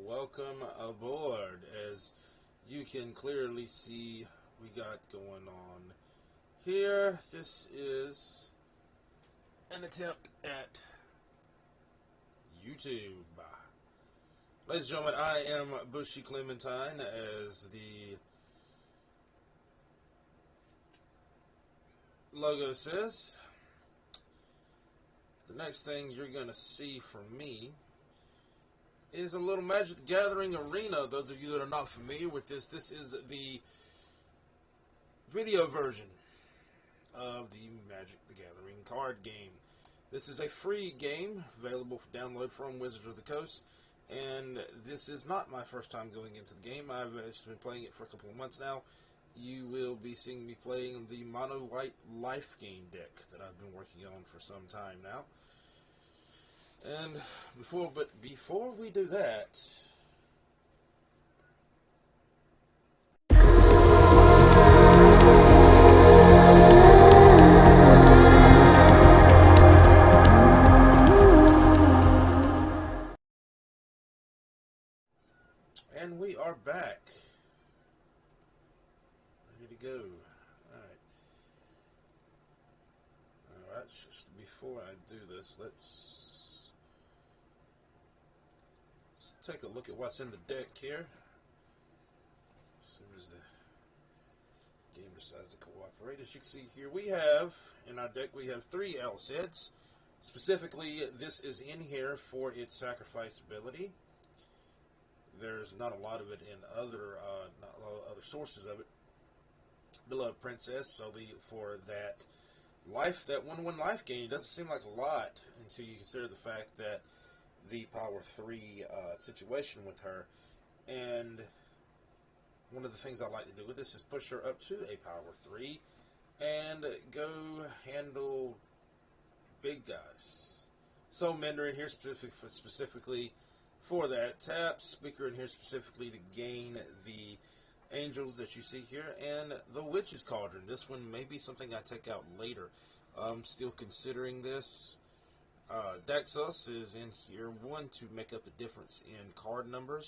welcome aboard. As you can clearly see, we got going on here. This is an attempt at YouTube. Ladies and gentlemen, I am Booshie Clementine, as the logo says. The next thing you're going to see from me is a little Magic the Gathering arena. Those of you that are not familiar with this is the video version of the Magic the Gathering card game. This is a free game available for download from Wizards of the Coast, and this is not my first time going into the game. I've been playing it for a couple of months now. You will be seeing me playing the Mono White Lifegain deck that I've been working on for some time now. And before we do that, and we are back. Ready to go. Alright, just before I do this, let's take a look at what's in the deck here. As soon as the game decides to cooperate. As you can see here, we have, in our deck, we have 3 L sets. Specifically, this is in here for its sacrifice ability. There's not a lot of it in other sources of it. Beloved Princess, so for that life, that 1/1 life gain, doesn't seem like a lot until you consider the fact that the power 3 situation with her. And one of the things I like to do with this is push her up to a power 3 and go handle big guys. So Mender in here specifically for that. Tap Speaker in here specifically to gain the angels that you see here, and the Witch's Cauldron. This one may be something I take out later. I'm still considering this. Daxos is in here, 1 to make up the difference in card numbers,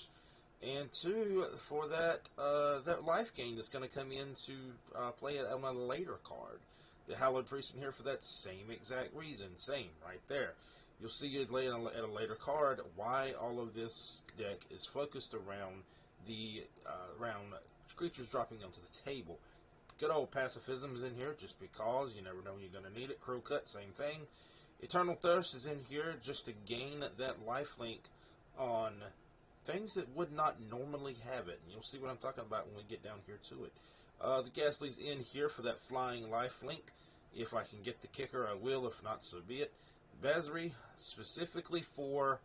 and 2 for that that life gain that's going to come in to play it on a later card. The Hallowed Priest in here for that same exact reason. Same right there. You'll see it at a later card why all of this deck is focused around the creatures dropping onto the table. Good old Pacifism is in here just because you never know when you're going to need it. Crow Cut, same thing. Eternal Thirst is in here just to gain that lifelink on things that would not normally have it. And you'll see what I'm talking about when we get down here to it. The Ghastly's in here for that flying lifelink. If I can get the kicker, I will. If not, so be it. Bazri specifically for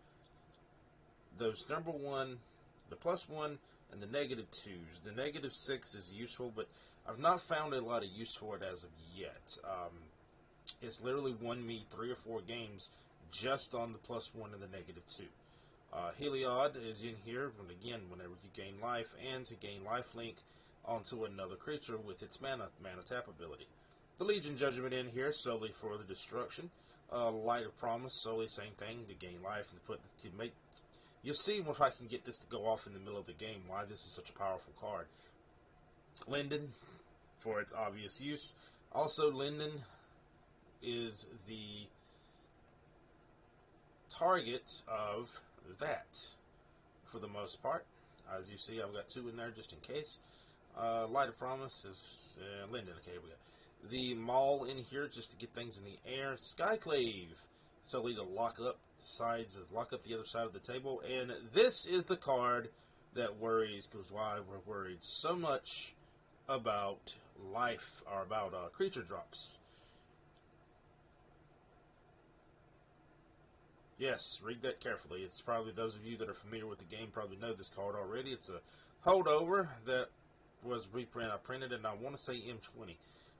those number 1, the +1, and the -2s. The -6 is useful, but I've not found a lot of use for it as of yet. It's literally won me 3 or 4 games just on the +1 and the -2. Heliod is in here, and again, whenever you gain life, and to gain lifelink onto another creature with its mana tap ability. The Legion Judgment in here solely for the destruction. Light of Promise, solely same thing, to gain life and to make. You'll see if I can get this to go off in the middle of the game why this is such a powerful card. Linden, for its obvious use. Also, Linden is the target of that, for the most part. As you see, I've got 2 in there just in case. Light of Promise is Linden. Okay, here we go. The Maul in here just to get things in the air. Skyclave, solely to lock up the other side of the table. And this is the card that worries, because why we're worried so much about life, or about creature drops. Yes, read that carefully. It's probably those of you that are familiar with the game probably know this card already. It's a holdover that was reprinted. I printed it, and I want to say M20.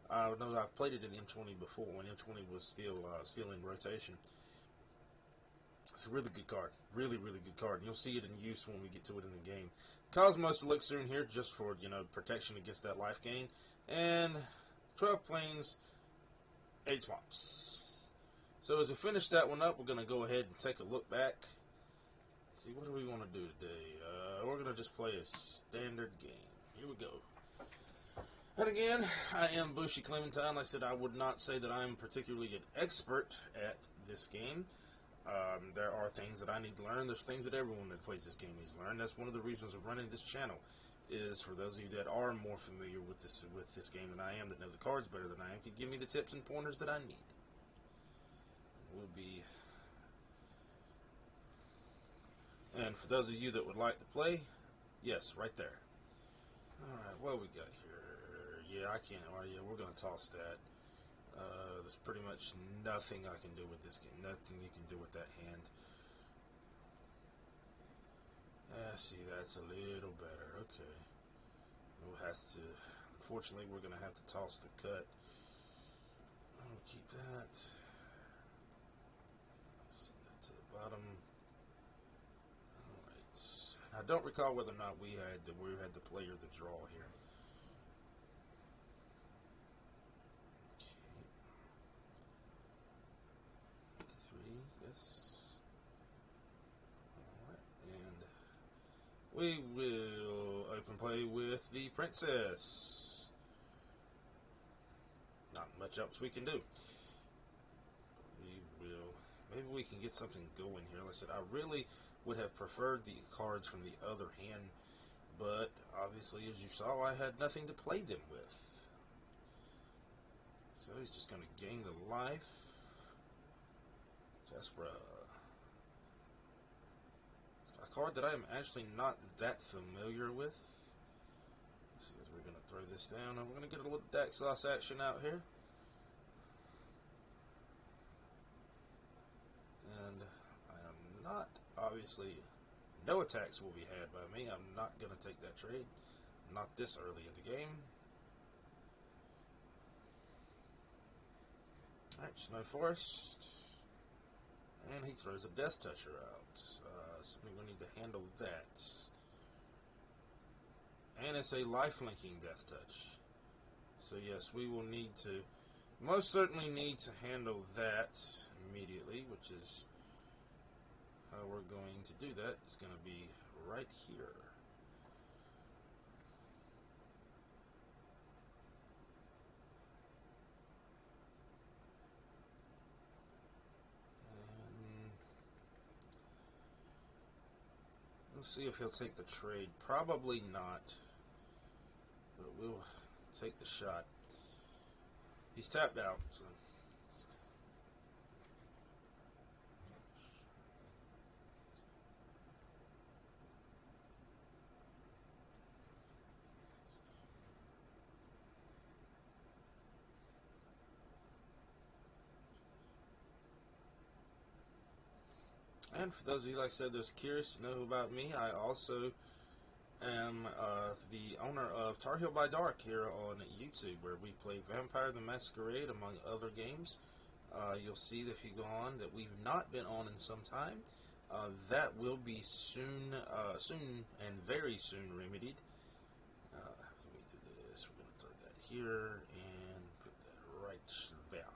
I know I've played it in M20 before when M20 was still in rotation. It's a really good card. Really, really good card. And you'll see it in use when we get to it in the game. Cosmos Elixir in here just for, protection against that life gain. And 12 planes, 8 swamps. So as we finish that one up, we're going to go ahead and take a look back. See, what do we want to do today? to just play a standard game. Here we go. And again, I am Booshie Clementine. Like I said, I would not say that I'm particularly an expert at this game. There are things that I need to learn. There's things that everyone that plays this game needs to learn. That's one of the reasons of running this channel, is for those of you that are more familiar with this game than I am, that know the cards better than I am, to give me the tips and pointers that I need. And for those of you that would like to play, yes, right there. Alright, what we got here? Yeah, I can't. Oh, yeah, we're going to toss that. There's pretty much nothing I can do with this game. Nothing you can do with that hand. See, that's a little better. Okay. We'll have to... Unfortunately, we're going to have to toss the cut. I'll keep that. Send that to the bottom. Alright. I don't recall whether or not we had the player the draw here. We will open play with the princess. Not much else we can do. Maybe we can get something going here. Like I said, I really would have preferred the cards from the other hand, but obviously, as you saw, I had nothing to play them with. So he's just going to gain the life. Jaspera. A card that I am actually not that familiar with. Let's see, we're going to throw this down, and we're going to get a little deck sauce action out here. And I am not, obviously, no attacks will be had by me. I'm not going to take that trade. Not this early in the game. Alright, Snow Forest. And he throws a Death Toucher out. So we need to handle that. And it's a life-linking Death Touch. So yes, we will need to, most certainly need to handle that immediately, which is how we're going to do that. It's going to be right here. We'll see if he'll take the trade. Probably not. But we'll take the shot. He's tapped out. So. And for those of you, like I said, that's curious to know about me, I also am the owner of Tar Heel by Dark here on YouTube, where we play Vampire the Masquerade, among other games. You'll see that if you go on that we've not been on in some time. That will be soon and very soon remedied. Let me do this. We're going to throw that here and put that right there.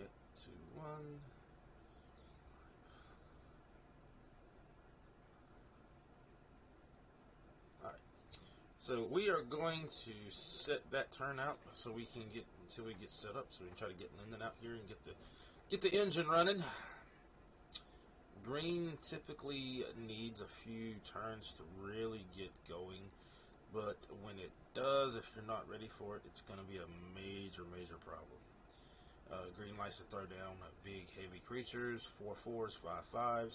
Get to one. So we are going to set that turn out so we can get until we get set up, so we can try to get Linden out here and get the engine running. Green typically needs a few turns to really get going, but when it does, if you're not ready for it, it's going to be a major problem. Green likes to throw down big heavy creatures, 4/4s, 5/5s.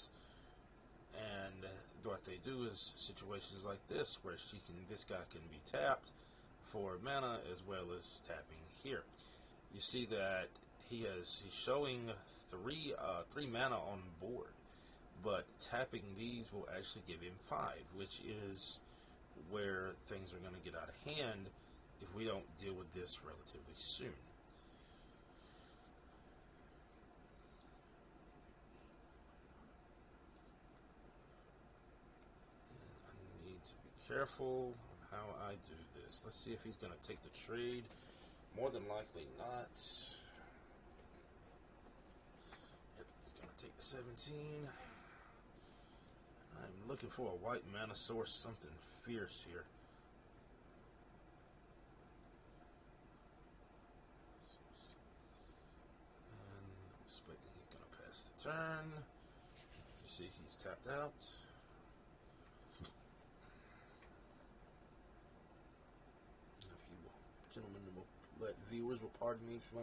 And what they do is situations like this, where this guy can be tapped for mana as well as tapping here. You see that he's showing three mana on board, but tapping these will actually give him 5, which is where things are going to get out of hand if we don't deal with this relatively soon. Careful how I do this. Let's see if he's going to take the trade. More than likely not. Yep, he's going to take the 17. I'm looking for a white mana source, something fierce here. And I'm expecting he's going to pass the turn. As you see, he's tapped out. If you gentlemen, viewers will pardon me for my